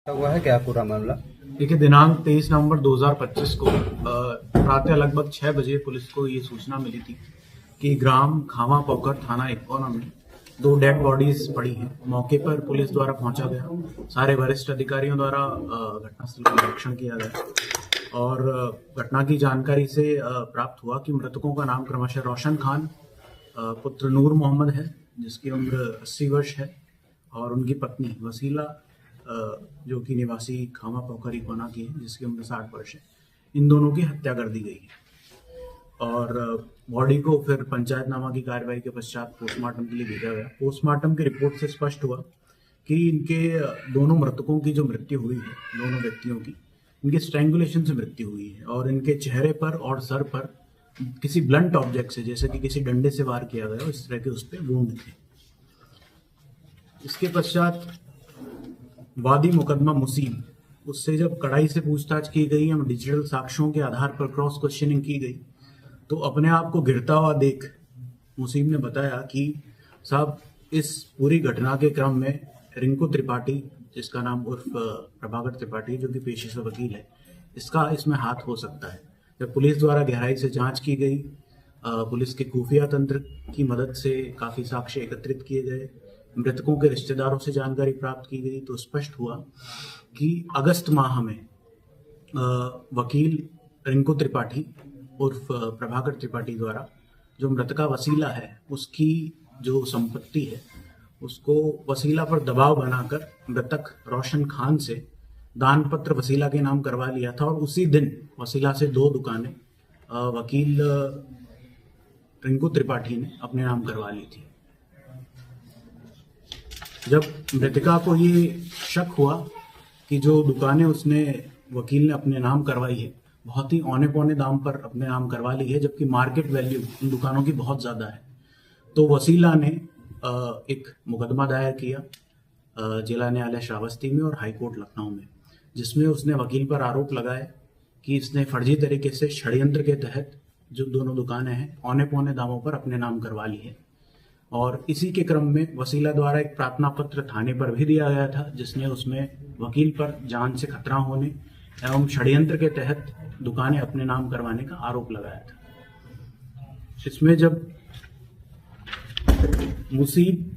हुआ है क्या पूरा मामला? देखिए, दिनांक 23 नवंबर 2025 को प्रातः लगभग 6 बजे पुलिस को ये सूचना मिली थी कि ग्राम खामा पोखर थाना इकोना में 2 डेड बॉडीज पड़ी हैं। मौके पर पुलिस द्वारा पहुंचा गया। सारे वरिष्ठ अधिकारियों द्वारा घटनास्थल का निरीक्षण किया गया और घटना की जानकारी से प्राप्त हुआ कि मृतकों का नाम क्रमशः रोशन खान पुत्र नूर मोहम्मद है, जिसकी उम्र 80 वर्ष है, और उनकी पत्नी वसीला जो कि निवासी खामा पोखरी कोना की है, जिसकी उम्र 60 वर्ष है। इन दोनों की हत्या कर दी गई है और बॉडी को फिर पंचायतनामा की कार्रवाई के पश्चात पोस्टमार्टम के लिए भेजा गया। पोस्टमार्टम की रिपोर्ट से स्पष्ट हुआ कि इनके दोनों मृतकों की जो मृत्यु हुई है, दोनों व्यक्तियों की, इनके स्ट्रैंगुलेशन से मृत्यु हुई है और इनके चेहरे पर और सर पर किसी ब्लंट ऑब्जेक्ट से, जैसे कि किसी डंडे से वार किया गया, इस तरह के उस पर वुंड थे। इसके पश्चात वादी मुकदमा मुसीब, उससे जब कड़ाई से पूछताछ की गई, हम डिजिटल साक्ष्यों के आधार पर क्रॉस क्वेश्चनिंग की गई, तो अपने आप को गिरता हुआ देख मुसीब ने बताया कि साहब, इस पूरी घटना के क्रम में रिंकू त्रिपाठी, जिसका नाम उर्फ प्रभाकर त्रिपाठी, जो कि पेशे से वकील है, इसका इसमें हाथ हो सकता है। जब पुलिस द्वारा गहराई से जांच की गई, पुलिस के खुफिया तंत्र की मदद से काफी साक्ष्य एकत्रित किए गए, मृतकों के रिश्तेदारों से जानकारी प्राप्त की गई, तो स्पष्ट हुआ कि अगस्त माह में वकील रिंकू त्रिपाठी उर्फ प्रभाकर त्रिपाठी द्वारा जो मृतका वसीला है, उसकी जो संपत्ति है, उसको वसीला पर दबाव बनाकर मृतक रोशन खान से दान पत्र वसीला के नाम करवा लिया था और उसी दिन वसीला से 2 दुकानें वकील रिंकू त्रिपाठी ने अपने नाम करवा ली थी। जब मृतका को ये शक हुआ कि जो दुकानें उसने वकील ने अपने नाम करवाई है, बहुत ही औने पौने दाम पर अपने नाम करवा ली है, जबकि मार्केट वैल्यू उन दुकानों की बहुत ज़्यादा है, तो वसीला ने एक मुकदमा दायर किया जिला न्यायालय श्रावस्ती में और हाईकोर्ट लखनऊ में, जिसमें उसने वकील पर आरोप लगाया कि इसने फर्जी तरीके से षड्यंत्र के तहत जो दोनों दुकानें हैं, औने पौने दामों पर अपने नाम करवा ली है। और इसी के क्रम में वसीला द्वारा एक प्रार्थना पत्र थाने पर भी दिया गया था, जिसने उसमें वकील पर जान से खतरा होने एवं षड्यंत्र के तहत दुकानें अपने नाम करवाने का आरोप लगाया था। इसमें जब मुसीब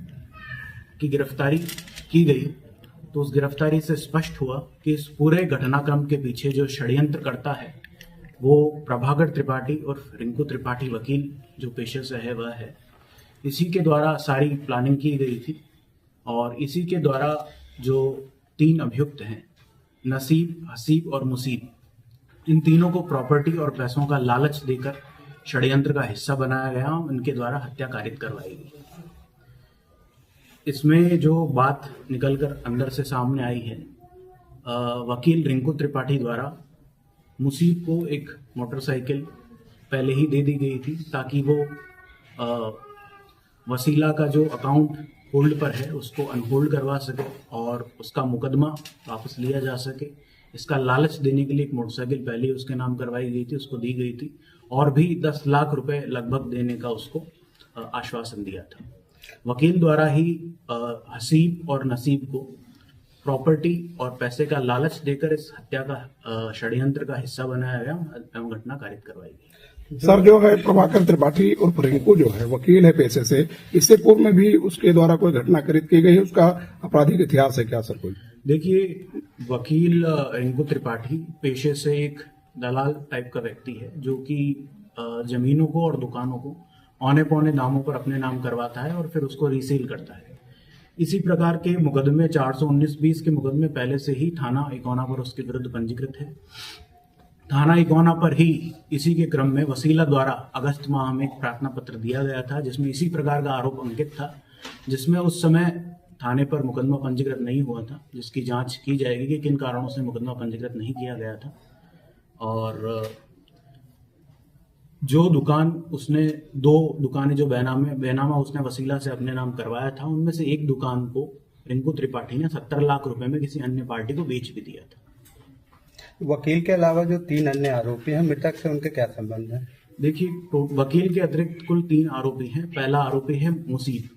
की गिरफ्तारी की गई, तो उस गिरफ्तारी से स्पष्ट हुआ कि इस पूरे घटनाक्रम के पीछे जो षड्यंत्र करता है, वो प्रभाकर त्रिपाठी और रिंकू त्रिपाठी वकील जो पेशे से है वह है। इसी के द्वारा सारी प्लानिंग की गई थी और इसी के द्वारा जो 3 अभियुक्त हैं, नसीब, हसीब और मुसीब, इन तीनों को प्रॉपर्टी और पैसों का लालच देकर षड्यंत्र का हिस्सा बनाया गया और इनके द्वारा हत्या कारित करवाई गई। इसमें जो बात निकलकर अंदर से सामने आई है, वकील रिंकू त्रिपाठी द्वारा मुसीब को एक मोटरसाइकिल पहले ही दे दी गई थी ताकि वो वसीला का जो अकाउंट होल्ड पर है उसको अनहोल्ड करवा सके और उसका मुकदमा वापस लिया जा सके। इसका लालच देने के लिए एक मोटरसाइकिल पहले उसके नाम करवाई गई थी, उसको दी गई थी, और भी 10 लाख रुपए लगभग देने का उसको आश्वासन दिया था। वकील द्वारा ही हसीब और नसीब को प्रॉपर्टी और पैसे का लालच देकर इस हत्या का षड्यंत्र का हिस्सा बनाया गया एवं घटना कारित करवाई गई। सर, जो है प्रभाकर त्रिपाठी और रिंकू जो है वकील है पेशे से, इससे पूर्व में भी उसके द्वारा कोई घटना कारित की गई है? उसका आपराधिक इतिहास है क्या सर कोई? देखिए, वकील रिंकू त्रिपाठी पेशे से एक दलाल टाइप का व्यक्ति है, जो कि जमीनों को और दुकानों को औने पौने दामों पर अपने नाम करवाता है और फिर उसको रीसेल करता है। इसी प्रकार के मुकदमे 419-20 के मुकदमे पहले से ही थाना इकोना पर उसके विरुद्ध पंजीकृत है। थाना इकोना पर ही इसी के क्रम में वसीला द्वारा अगस्त माह में एक प्रार्थना पत्र दिया गया था, जिसमें इसी प्रकार का आरोप अंकित था, जिसमें उस समय थाने पर मुकदमा पंजीकृत नहीं हुआ था, जिसकी जांच की जाएगी कि किन कारणों से मुकदमा पंजीकृत नहीं किया गया था। और जो दुकान उसने 2 दुकानें जो बेनामा उसने वसीला से अपने नाम करवाया था, उनमें से एक दुकान को रिंकू त्रिपाठी ने 70 लाख रुपए में किसी अन्य पार्टी को बेच भी दिया था। वकील के अलावा जो 3 अन्य आरोपी हैं, मृतक से उनके क्या संबंध है? देखिए, तो वकील के अतिरिक्त कुल 3 आरोपी हैं। पहला आरोपी है मुसीब,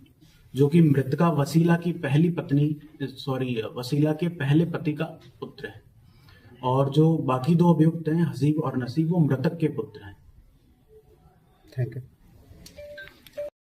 जो कि मृतका वसीला की पहली पत्नी वसीला के पहले पति का पुत्र है। और जो बाकी दो अभियुक्त हैं हसीब और नसीब, वो मृतक के पुत्र हैं। Thank you.